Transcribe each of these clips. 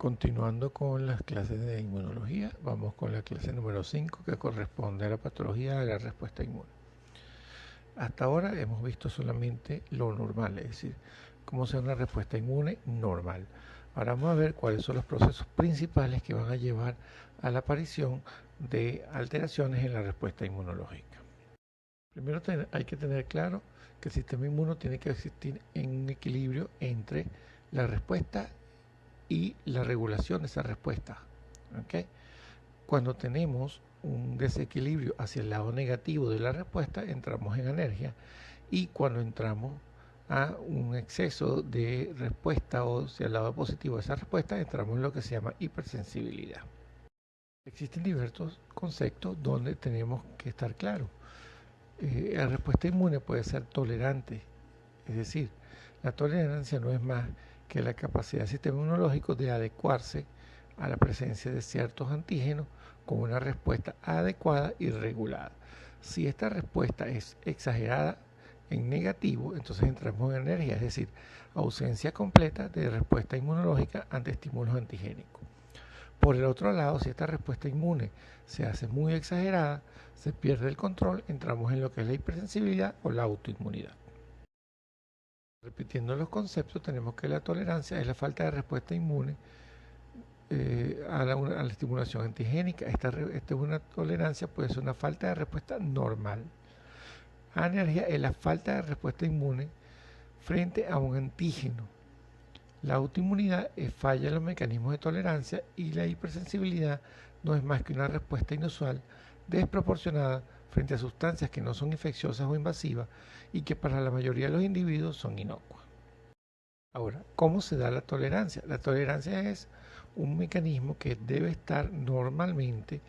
Continuando con las clases de inmunología, vamos con la clase número 5 que corresponde a la patología de la respuesta inmune. Hasta ahora hemos visto solamente lo normal, es decir, cómo sea una respuesta inmune normal. Ahora vamos a ver cuáles son los procesos principales que van a llevar a la aparición de alteraciones en la respuesta inmunológica. Primero hay que tener claro que el sistema inmuno tiene que existir en un equilibrio entre la respuesta y la regulación de esa respuesta. ¿Okay? Cuando tenemos un desequilibrio hacia el lado negativo de la respuesta, entramos en alergia, y cuando entramos a un exceso de respuesta o hacia el lado positivo de esa respuesta, entramos en lo que se llama hipersensibilidad. Existen diversos conceptos donde tenemos que estar claros. La respuesta inmune puede ser tolerante, es decir, la tolerancia no es más que la capacidad del sistema inmunológico de adecuarse a la presencia de ciertos antígenos con una respuesta adecuada y regulada. Si esta respuesta es exagerada en negativo, entonces entramos en alergia, es decir, ausencia completa de respuesta inmunológica ante estímulos antigénicos. Por el otro lado, si esta respuesta inmune se hace muy exagerada, se pierde el control, entramos en lo que es la hipersensibilidad o la autoinmunidad. Repitiendo los conceptos, tenemos que la tolerancia es la falta de respuesta inmune a la estimulación antigénica. Esta es una tolerancia, puede ser una falta de respuesta normal. Alergia es la falta de respuesta inmune frente a un antígeno. La autoinmunidad es falla en los mecanismos de tolerancia, y la hipersensibilidad no es más que una respuesta inusual, desproporcionada frente a sustancias que no son infecciosas o invasivas y que para la mayoría de los individuos son inocuas. Ahora, ¿cómo se da la tolerancia? La tolerancia es un mecanismo que debe estar normalmente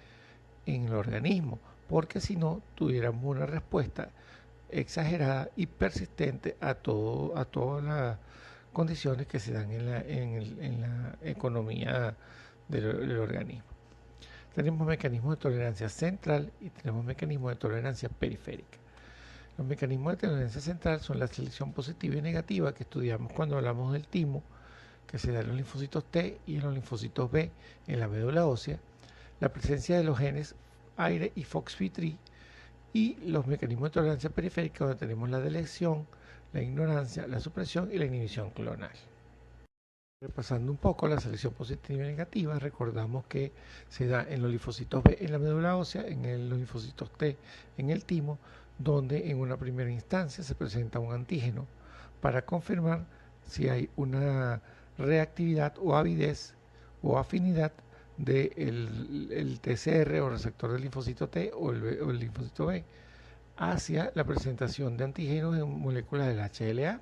en el organismo, porque si no, tuviéramos una respuesta exagerada y persistente a todas las condiciones que se dan en la economía del organismo. Tenemos mecanismos de tolerancia central y tenemos mecanismos de tolerancia periférica. Los mecanismos de tolerancia central son la selección positiva y negativa que estudiamos cuando hablamos del timo, que se da en los linfocitos T y en los linfocitos B en la médula ósea, la presencia de los genes AIRE y FOXP3, y los mecanismos de tolerancia periférica, donde tenemos la delección, la ignorancia, la supresión y la inhibición clonal. Repasando un poco la selección positiva y negativa, recordamos que se da en los linfocitos B en la médula ósea, en los linfocitos T en el timo, donde en una primera instancia se presenta un antígeno para confirmar si hay una reactividad o avidez o afinidad del TCR o receptor del linfocito T o el linfocito B hacia la presentación de antígenos en moléculas del HLA.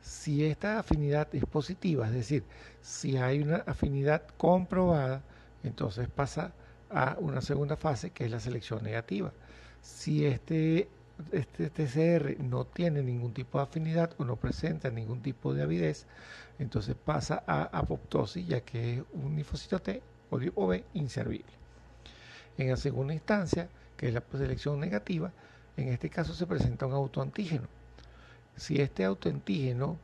Si esta afinidad es positiva, es decir, si hay una afinidad comprobada, entonces pasa a una segunda fase, que es la selección negativa. Si este TCR no tiene ningún tipo de afinidad o no presenta ningún tipo de avidez, entonces pasa a apoptosis, ya que es un linfocito T o B inservible. En la segunda instancia, que es la selección negativa, en este caso se presenta un autoantígeno. Si este autoantígeno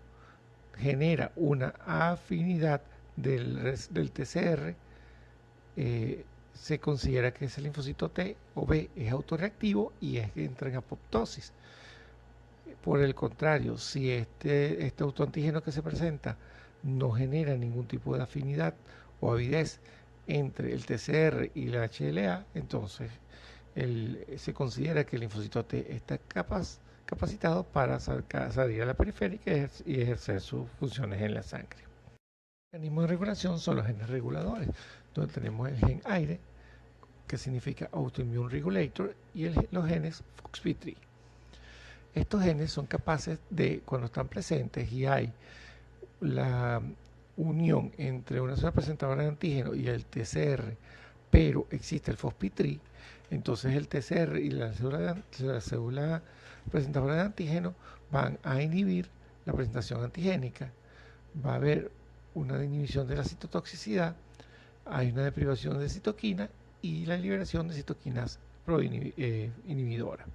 genera una afinidad del TCR, se considera que ese linfocito T o B es autorreactivo y entra en apoptosis. Por el contrario, si este autoantígeno que se presenta no genera ningún tipo de afinidad o avidez entre el TCR y la HLA, entonces se considera que el linfocito T está capacitado para salir a la periférica y ejercer sus funciones en la sangre. Los mecanismos de regulación son los genes reguladores, donde tenemos el gen AIRE, que significa Autoimmune Regulator, y los genes FOXP3. Estos genes son capaces de, cuando están presentes y hay la unión entre una célula presentadora de antígeno y el TCR, pero existe el FOXP3, entonces el TCR y la célula presentadora de antígeno van a inhibir la presentación antigénica. Va a haber una inhibición de la citotoxicidad, hay una deprivación de citoquina y la liberación de citoquinas inhibidoras.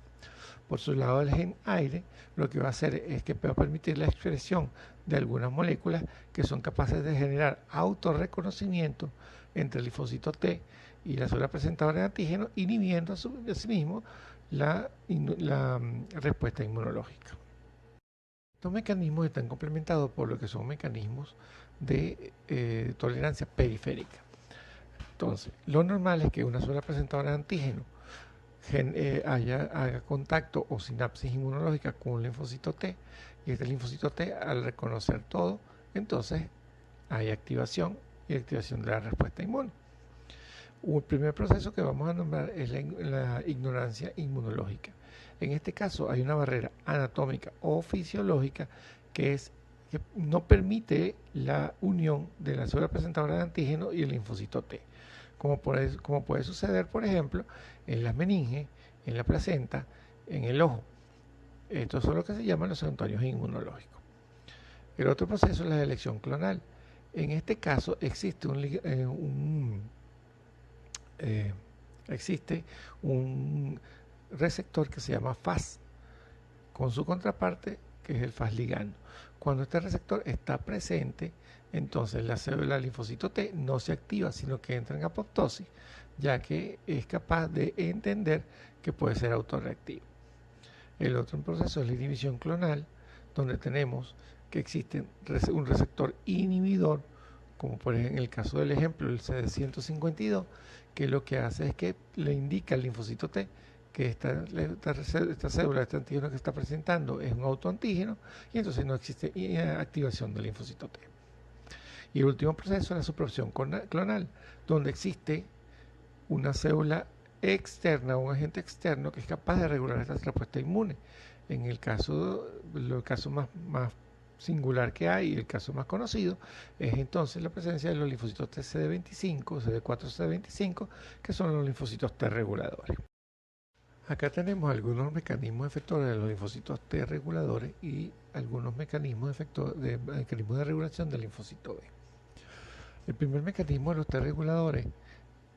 Por su lado, el gen AIRE lo que va a hacer es que va a permitir la expresión de algunas moléculas que son capaces de generar autorreconocimiento entre el linfocito T y la célula presentadora de antígeno, inhibiendo a sí mismo la respuesta inmunológica. Estos mecanismos están complementados por lo que son mecanismos de tolerancia periférica. Entonces, lo normal es que una célula presentadora de antígeno haga contacto o sinapsis inmunológica con un linfocito T, y este linfocito T, al reconocer todo, entonces hay activación y activación de la respuesta inmune. Un primer proceso que vamos a nombrar es la ignorancia inmunológica. En este caso hay una barrera anatómica o fisiológica que no permite la unión de la célula presentadora de antígeno y el linfocito T, como puede suceder, por ejemplo, en las meninges, en la placenta, en el ojo. Estos son lo que se llaman los santuarios inmunológicos. El otro proceso es la selección clonal. En este caso existe un receptor que se llama Fas, con su contraparte que es el Fas ligando. Cuando este receptor está presente, entonces la célula linfocito T no se activa, sino que entra en apoptosis, ya que es capaz de entender que puede ser autorreactivo. El otro proceso es la inhibición clonal, donde tenemos que existe un receptor inhibidor, como por ejemplo en el caso del ejemplo el CD152, que lo que hace es que le indica al linfocito T que esta célula, este antígeno que está presentando es un autoantígeno, y entonces no existe activación del linfocito T. Y el último proceso es la supresión clonal, donde existe una célula externa, un agente externo que es capaz de regular esta respuesta inmune. En el caso más singular que hay, el caso más conocido, es entonces la presencia de los linfocitos T CD25, CD4-CD25, que son los linfocitos T reguladores. Acá tenemos algunos mecanismos efectores de los linfocitos T reguladores y algunos mecanismos de regulación del linfocito B. El primer mecanismo de los T reguladores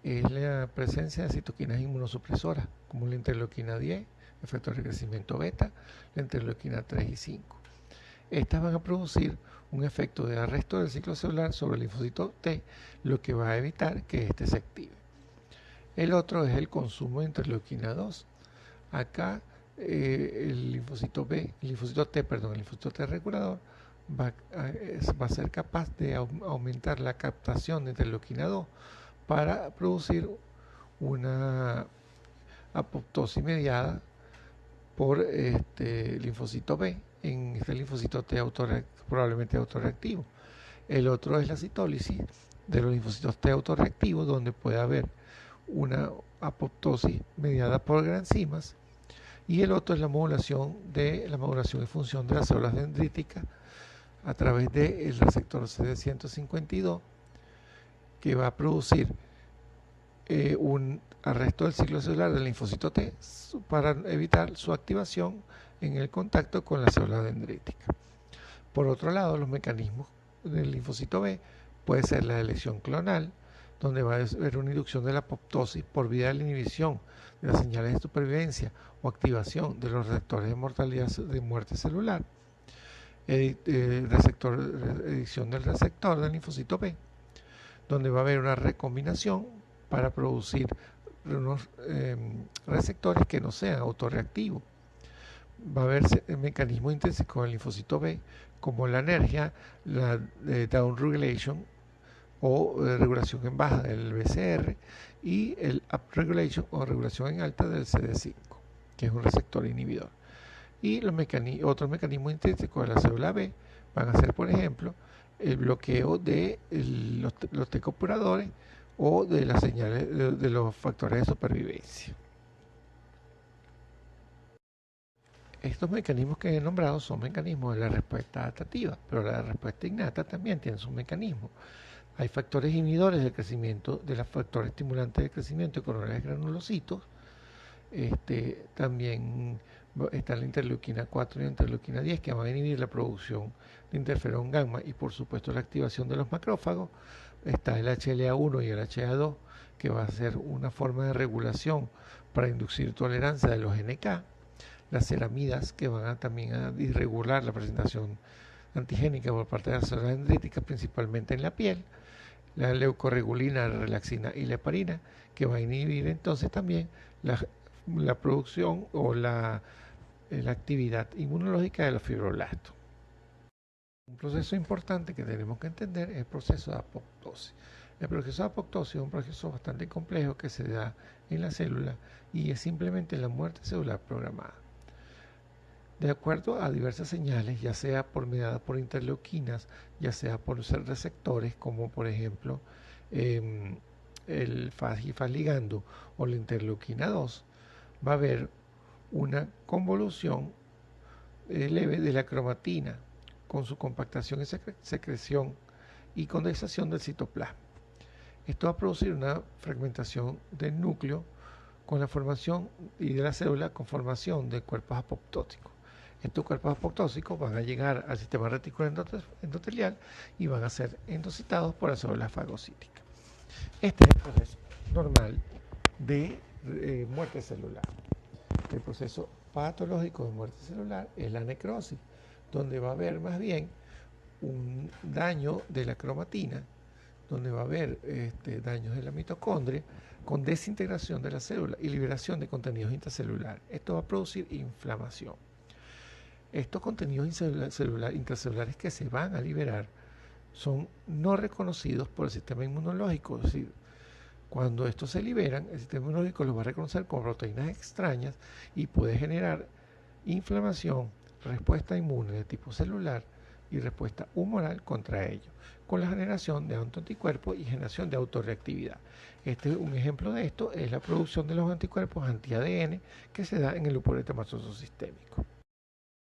es la presencia de citoquinas inmunosupresoras, como la interleuquina 10, efector de crecimiento beta, la interleuquina 3 y 5. Estas van a producir un efecto de arresto del ciclo celular sobre el linfocito T, lo que va a evitar que éste se active. El otro es el consumo de interleuquina 2. Acá el linfocito T regulador va a ser capaz de aumentar la captación de interleuquina 2 para producir una apoptosis mediada por linfocito B en este linfocito T probablemente autorreactivo. El otro es la citólisis de los linfocitos T autorreactivos, donde puede haber una apoptosis mediada por granzimas, y el otro es la modulación y función de las células dendríticas a través del receptor CD152, que va a producir un arresto del ciclo celular del linfocito T para evitar su activación en el contacto con la célula dendrítica. Por otro lado, los mecanismos del linfocito B puede ser la selección clonal, donde va a haber una inducción de la apoptosis por vía de la inhibición de las señales de supervivencia o activación de los receptores de mortalidad de muerte celular, edición del receptor del linfocito B, donde va a haber una recombinación para producir unos receptores que no sean autorreactivos. Va a haber mecanismos intrínsecos del linfocito B, como la anergia, la down regulation o regulación en baja del BCR, y el up regulation o regulación en alta del CD5, que es un receptor inhibidor. Y otros mecanismos intrínsecos de la célula B van a ser, por ejemplo, el bloqueo de los T-compuradores o de las señales de los factores de supervivencia. Estos mecanismos que he nombrado son mecanismos de la respuesta adaptativa, pero la respuesta innata también tiene sus mecanismos. Hay factores inhibidores del crecimiento, de los factores estimulantes del crecimiento de coronarios granulocitos. También está la interleuquina 4 y la interleuquina 10, que van a inhibir la producción de interferón gamma y por supuesto la activación de los macrófagos. Está el HLA1 y el HA2, que va a ser una forma de regulación para inducir tolerancia de los NK. Las ceramidas, que van también a irregular la presentación antigénica por parte de las células dendríticas, principalmente en la piel, la leucorregulina, la relaxina y la heparina, que va a inhibir entonces también la producción o la actividad inmunológica de los fibroblastos. Un proceso importante que tenemos que entender es el proceso de apoptosis. El proceso de apoptosis es un proceso bastante complejo que se da en la célula y es simplemente la muerte celular programada. De acuerdo a diversas señales, ya sea mediadas por interleuquinas, ya sea por receptores como por ejemplo el FAS y FAS ligando o la interleuquina 2, va a haber una convolución leve de la cromatina con su compactación y secreción y condensación del citoplasma. Esto va a producir una fragmentación del núcleo con la formación y de la célula con formación de cuerpos apoptóticos. Estos cuerpos apoptóticos van a llegar al sistema reticular endotelial y van a ser endocitados por las células fagocíticas. Este es el proceso normal de muerte celular. El proceso patológico de muerte celular es la necrosis, donde va a haber más bien un daño de la cromatina, donde va a haber daños de la mitocondria con desintegración de la célula y liberación de contenidos intracelulares. Esto va a producir inflamación. Estos contenidos intracelulares que se van a liberar son no reconocidos por el sistema inmunológico, es decir, cuando estos se liberan, el sistema inmunológico los va a reconocer como proteínas extrañas y puede generar inflamación, respuesta inmune de tipo celular y respuesta humoral contra ellos, con la generación de autoanticuerpos y generación de autorreactividad. Un ejemplo de esto es la producción de los anticuerpos anti-ADN que se da en el lupus eritematoso sistémico.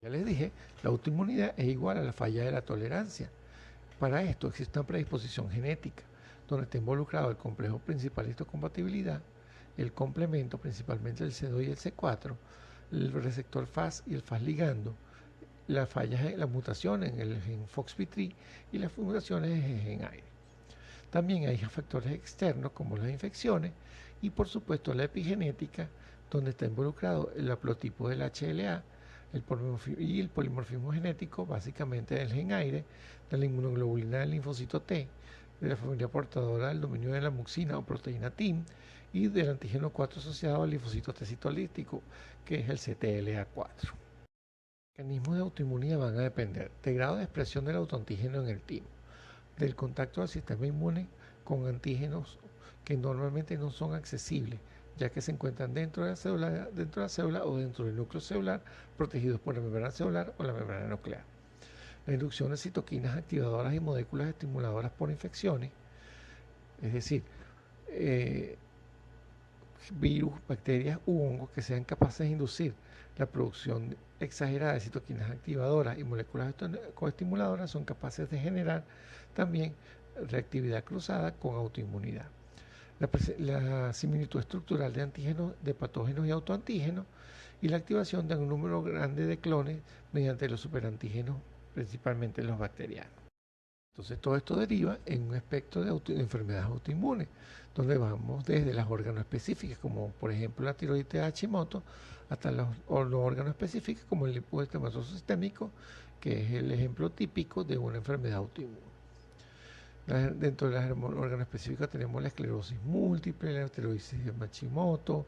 Ya les dije, la autoinmunidad es igual a la falla de la tolerancia. Para esto existe una predisposición genética, donde está involucrado el complejo principal de histocompatibilidad, el complemento principalmente el C2 y el C4, el receptor FAS y el FAS ligando, las mutaciones en el gen FOXP3 y las mutaciones en el gen AIRE. También hay factores externos como las infecciones y por supuesto la epigenética, donde está involucrado el haplotipo del HLA y el polimorfismo genético básicamente del gen AIRE, de la inmunoglobulina del linfocito T, de la familia portadora del dominio de la muxina o proteína TIM y del antígeno 4 asociado al linfocito T citolítico, que es el CTLA4. Los mecanismos de autoinmunidad van a depender del grado de expresión del autoantígeno en el timo, del contacto del sistema inmune con antígenos que normalmente no son accesibles, ya que se encuentran dentro de la célula o dentro del núcleo celular, protegidos por la membrana celular o la membrana nuclear. La inducción de citoquinas activadoras y moléculas estimuladoras por infecciones, es decir, virus, bacterias u hongos que sean capaces de inducir la producción exagerada de citoquinas activadoras y moléculas coestimuladoras, son capaces de generar también reactividad cruzada con autoinmunidad. La similitud estructural de antígenos, de patógenos y autoantígenos, y la activación de un número grande de clones mediante los superantígenos, principalmente los bacterianos. Entonces todo esto deriva en un espectro de enfermedades autoinmunes, donde vamos desde las órganos específicas, como por ejemplo la tiroides de Hashimoto, hasta los órganos específicos como el lupus eritematoso sistémico, que es el ejemplo típico de una enfermedad autoinmune. Dentro de los órganos específicos tenemos la esclerosis múltiple, la esteroidesis de Hashimoto,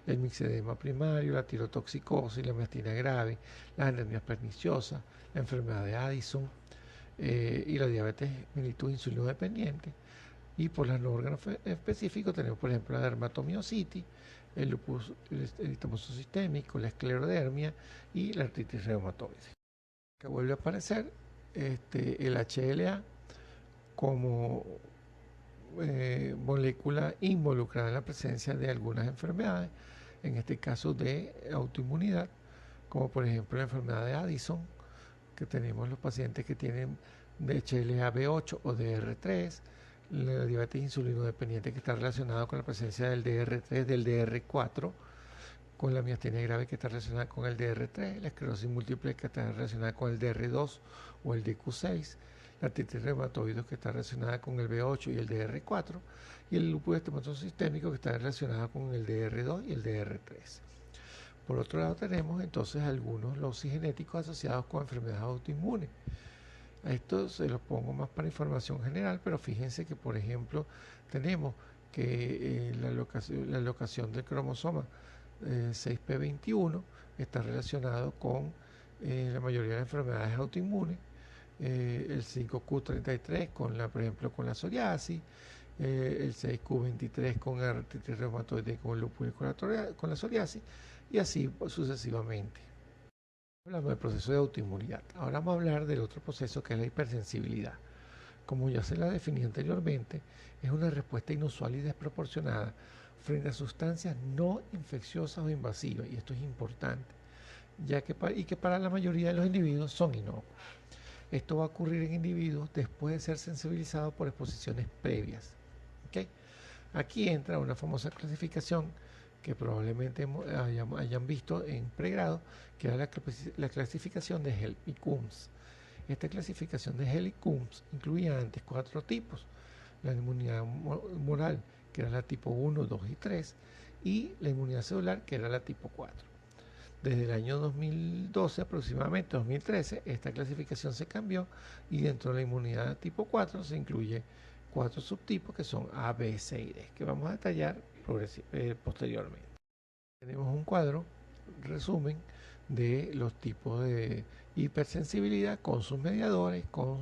el mixedema primario, la tirotoxicosis, la miastenia grave, las anemias perniciosas, la enfermedad de Addison y la diabetes mellitus insulino dependiente. Y por los órganos específicos tenemos, por ejemplo, la dermatomiositis, el lupus eritematoso sistémico, la esclerodermia y la artritis reumatoide. Que vuelve a aparecer el HLA como molécula involucrada en la presencia de algunas enfermedades, en este caso de autoinmunidad, como por ejemplo la enfermedad de Addison, que tenemos los pacientes que tienen de HLA-B8 o DR3, la diabetes insulino dependiente que está relacionada con la presencia del DR3, del DR4, con la miastenia grave que está relacionada con el DR3, la esclerosis múltiple que está relacionada con el DR2 o el DQ6, la artritis reumatoide que está relacionada con el B8 y el DR4, y el lupus eritematoso sistémico que está relacionado con el DR2 y el DR3. Por otro lado tenemos entonces algunos loci genéticos asociados con enfermedades autoinmunes. A esto se los pongo más para información general, pero fíjense que, por ejemplo, tenemos que la locación del cromosoma 6p21 está relacionado con la mayoría de las enfermedades autoinmunes, el 5q33 con por ejemplo, con la psoriasis, el 6q23 con artritis reumatoide, con el lupus y con la psoriasis, y así sucesivamente. Hablamos del proceso de autoinmunidad. Ahora vamos a hablar del otro proceso, que es la hipersensibilidad. Como ya se la definí anteriormente, es una respuesta inusual y desproporcionada frente a sustancias no infecciosas o invasivas, y esto es importante, que para la mayoría de los individuos son inocuos. Esto va a ocurrir en individuos después de ser sensibilizados por exposiciones previas. ¿Okay? Aquí entra una famosa clasificación que probablemente hayan visto en pregrado, que era la clasificación de Helm-Coombs. Esta clasificación de Helm-Coombs incluía antes 4 tipos: la inmunidad humoral, que era la tipo 1, 2 y 3, y la inmunidad celular, que era la tipo 4. Desde el año 2012 aproximadamente, 2013, esta clasificación se cambió y dentro de la inmunidad tipo 4 se incluye 4 subtipos que son A, B, C y D, que vamos a detallar posteriormente. Tenemos un cuadro, resumen, de los tipos de hipersensibilidad con sus mediadores, con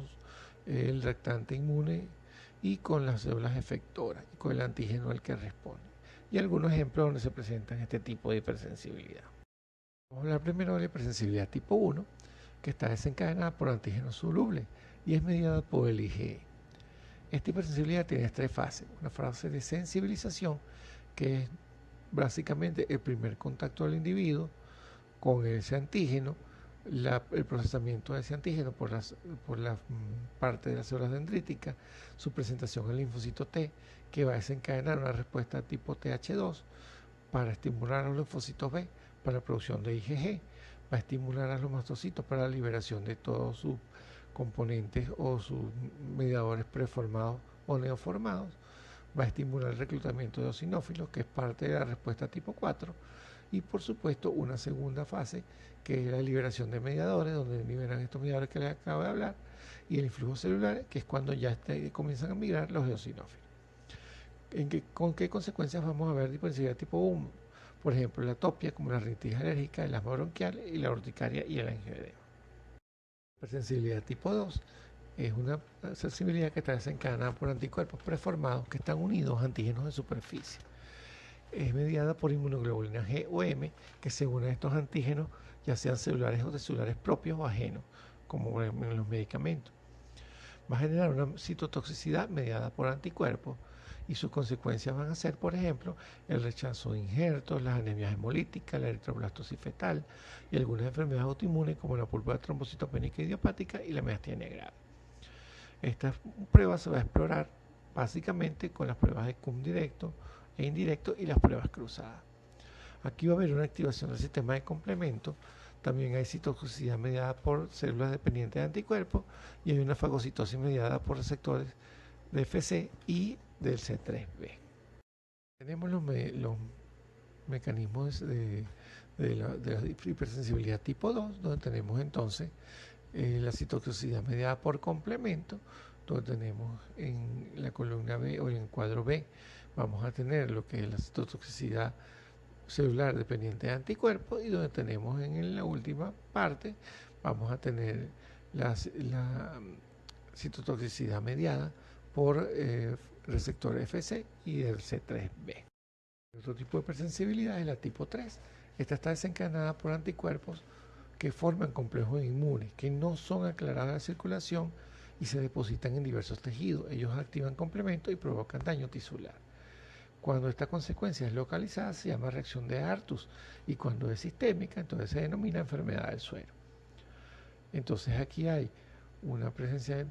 el reactante inmune y con las células efectoras y con el antígeno al que responde. Y algunos ejemplos donde se presentan este tipo de hipersensibilidad. Vamos a hablar primero de la hipersensibilidad tipo 1, que está desencadenada por antígenos solubles y es mediada por el IgE. Esta hipersensibilidad tiene 3 fases. Una fase de sensibilización, que es básicamente el primer contacto del individuo con ese antígeno, el procesamiento de ese antígeno por la parte de las células dendríticas, su presentación en el linfocito T, que va a desencadenar una respuesta tipo TH2 para estimular a los linfocitos B para la producción de IgG, va a estimular a los mastocitos para la liberación de todos sus componentes o sus mediadores preformados o neoformados, va a estimular el reclutamiento de eosinófilos, que es parte de la respuesta tipo 4, y por supuesto una segunda fase, que es la liberación de mediadores, donde liberan estos mediadores que les acabo de hablar, y el influjo celular, que es cuando ya comienzan a migrar los eosinófilos. ¿Con qué consecuencias vamos a ver hipersensibilidad tipo 1? Por ejemplo, la atopia, como la rinitis alérgica, el asma bronquial y la urticaria y el angioedema. Hipersensibilidad tipo 2 es una sensibilidad que está desencadenada por anticuerpos preformados que están unidos a antígenos de superficie. Es mediada por inmunoglobulina G o M, que se unen a estos antígenos, ya sean celulares o de celulares propios o ajenos, como en los medicamentos. Va a generar una citotoxicidad mediada por anticuerpos, y sus consecuencias van a ser, por ejemplo, el rechazo de injertos, las anemias hemolíticas, la eritroblastosis fetal y algunas enfermedades autoinmunes como la púrpura trombocitopénica idiopática y la miastenia grave. Esta prueba se va a explorar básicamente con las pruebas de CUM directo e indirecto y las pruebas cruzadas. Aquí va a haber una activación del sistema de complemento. También hay citotoxicidad mediada por células dependientes de anticuerpos y hay una fagocitosis mediada por receptores de FC y del C3b. Tenemos los mecanismos de la hipersensibilidad tipo 2, donde tenemos entonces la citotoxicidad mediada por complemento, donde tenemos en la columna B o en el cuadro B, vamos a tener lo que es la citotoxicidad celular dependiente de anticuerpos, y donde tenemos en la última parte, vamos a tener la citotoxicidad mediada por receptor FC y el C3b. Otro tipo de hipersensibilidad es la tipo 3. Esta está desencadenada por anticuerpos que forman complejos inmunes, que no son aclarados a la circulación y se depositan en diversos tejidos. Ellos activan complementos y provocan daño tisular. Cuando esta consecuencia es localizada se llama reacción de Artus, y cuando es sistémica entonces se denomina enfermedad del suero. Entonces aquí hay una presencia de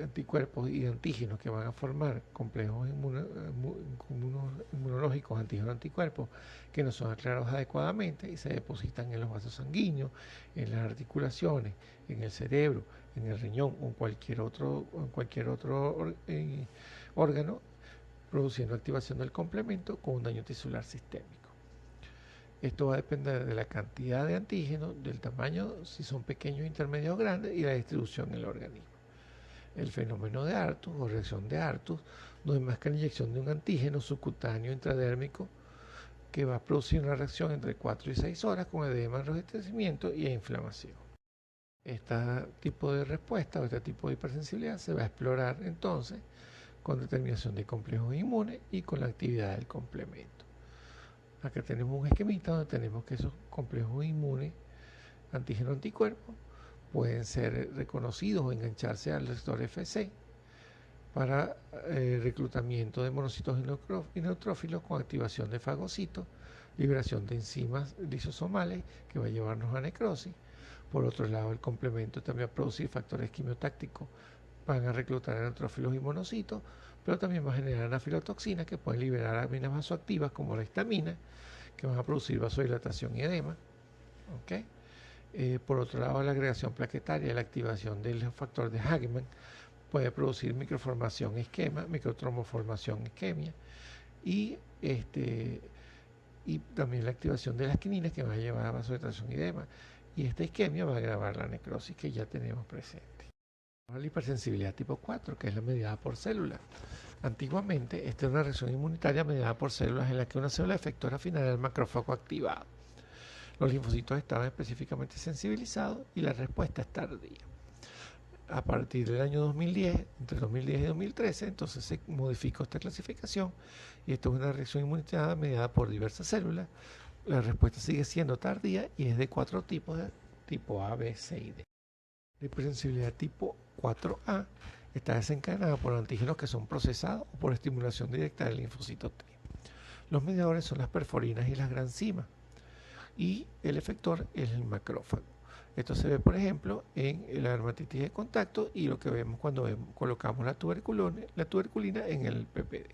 anticuerpos y antígenos que van a formar complejos inmunológicos antígeno-anticuerpos que no son aclarados adecuadamente y se depositan en los vasos sanguíneos, en las articulaciones, en el cerebro, en el riñón o en cualquier otro órgano, produciendo activación del complemento con un daño tisular sistémico. Esto va a depender de la cantidad de antígenos, del tamaño, si son pequeños, intermedios o grandes, y la distribución en el organismo. El fenómeno de Artus o reacción de Artus no es más que la inyección de un antígeno subcutáneo intradérmico que va a producir una reacción entre 4 y 6 horas con edema, enrojecimiento y inflamación. Este tipo de respuesta o este tipo de hipersensibilidad se va a explorar entonces con determinación de complejos inmunes y con la actividad del complemento. Acá tenemos un esquemita donde tenemos que esos complejos inmunes, antígeno anticuerpo, pueden ser reconocidos o engancharse al receptor FC para reclutamiento de monocitos y neutrófilos con activación de fagocitos, liberación de enzimas lisosomales que va a llevarnos a necrosis. Por otro lado, el complemento también va a producir factores quimiotácticos, van a reclutar a neutrófilos y monocitos, pero también va a generar anafilotoxinas que pueden liberar aminas vasoactivas como la histamina, que van a producir vasodilatación y edema. ¿Okay? Por otro lado, la agregación plaquetaria, la activación del factor de Hageman puede producir microformación isquema, microtromboformación isquemia y también la activación de las quininas que va a llevar a vasodilatación y edema. Y esta isquemia va a agravar la necrosis que ya tenemos presente. La hipersensibilidad tipo 4, que es la mediada por células. Antiguamente, esta es una reacción inmunitaria mediada por células en la que una célula efectora final era el macrófago activado. Los linfocitos estaban específicamente sensibilizados y la respuesta es tardía. A partir del año 2010, entre 2010 y 2013, entonces se modificó esta clasificación y esto es una reacción inmunitaria mediada por diversas células. La respuesta sigue siendo tardía y es de 4 tipos, de tipo A, B, C y D. La hipersensibilidad tipo 4A está desencadenada por antígenos que son procesados o por estimulación directa del linfocito T. Los mediadores son las perforinas y las granzimas y el efector es el macrófago. Esto se ve, por ejemplo, en la dermatitis de contacto y lo que vemos cuando colocamos la tuberculina en el PPD.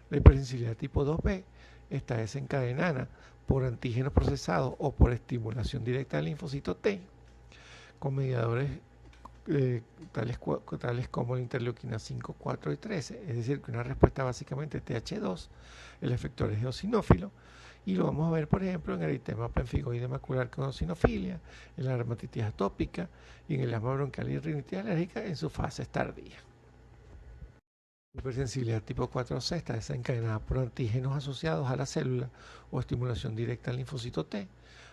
La hipersensibilidad tipo 2B está desencadenada por antígenos procesados o por estimulación directa del linfocito T con mediadores tales como la interleuquina 5, 4 y 13, es decir, que una respuesta básicamente TH2, el efector es eosinófilo, y lo vamos a ver, por ejemplo, en el eritema pemphigoide macular con eosinofilia, en la dermatitis atópica y en el asma bronquial y rinitis alérgica en sus fases tardías. La hipersensibilidad tipo 4C está desencadenada por antígenos asociados a la célula o estimulación directa al linfocito T.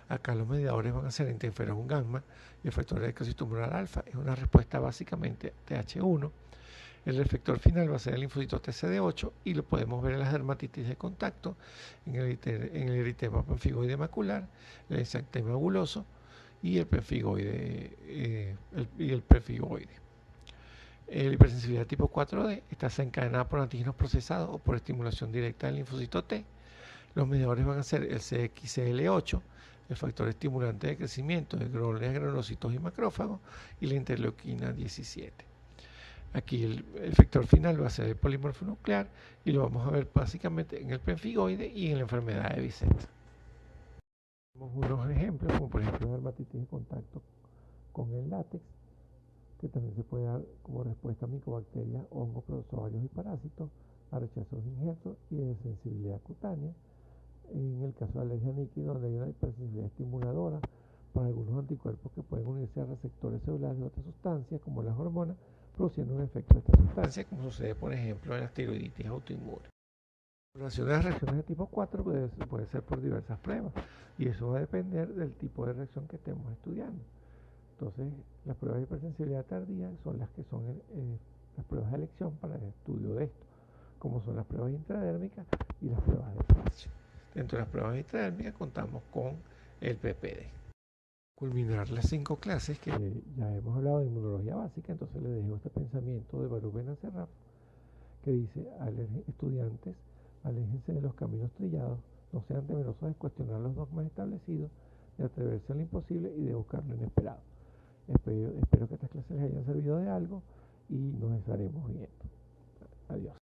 Acá los mediadores van a ser interferón gamma y el factor de necrosis tumoral alfa. Es una respuesta básicamente TH1. El efector final va a ser el linfocito TCD8 y lo podemos ver en las dermatitis de contacto, en el eritema pemphigoide macular, el exantema buloso y el pemphigoide. La hipersensibilidad tipo 4D está desencadenada por antígenos procesados o por estimulación directa del linfocito T. Los mediadores van a ser el CXCL8, el factor estimulante de crecimiento de glóbulos, granulocitos y macrófagos, y la interleuquina 17. Aquí el efector final va a ser el polimorfo nuclear y lo vamos a ver básicamente en el pemphigoide y en la enfermedad de Vicente. Tenemos unos ejemplos, como por ejemplo la dermatitis de contacto con el látex, que también se puede dar como respuesta a micobacterias, hongos, protozoarios y parásitos, a rechazos de injertos y de sensibilidad cutánea. En el caso de alergia níquida, donde hay una hipersensibilidad estimuladora para algunos anticuerpos que pueden unirse a receptores celulares de otras sustancias, como las hormonas, produciendo un efecto de esta sustancia, como sucede, por ejemplo, en la tiroiditis autoinmune. La evaluación de las reacciones de tipo 4 puede ser por diversas pruebas, y eso va a depender del tipo de reacción que estemos estudiando. Entonces, las pruebas de hipersensibilidad tardía son las que son las pruebas de elección para el estudio de esto, como son las pruebas intradérmicas y las pruebas de parche. Dentro de las pruebas intradérmicas contamos con el PPD. Culminar las 5 clases que ya hemos hablado de inmunología básica, entonces les dejo este pensamiento de Baruch Ben-Serraf que dice: estudiantes, aléjense de los caminos trillados, no sean temerosos de cuestionar los dogmas establecidos, de atreverse a lo imposible y de buscar lo inesperado. Espero que estas clases les hayan servido de algo y nos estaremos viendo. Adiós.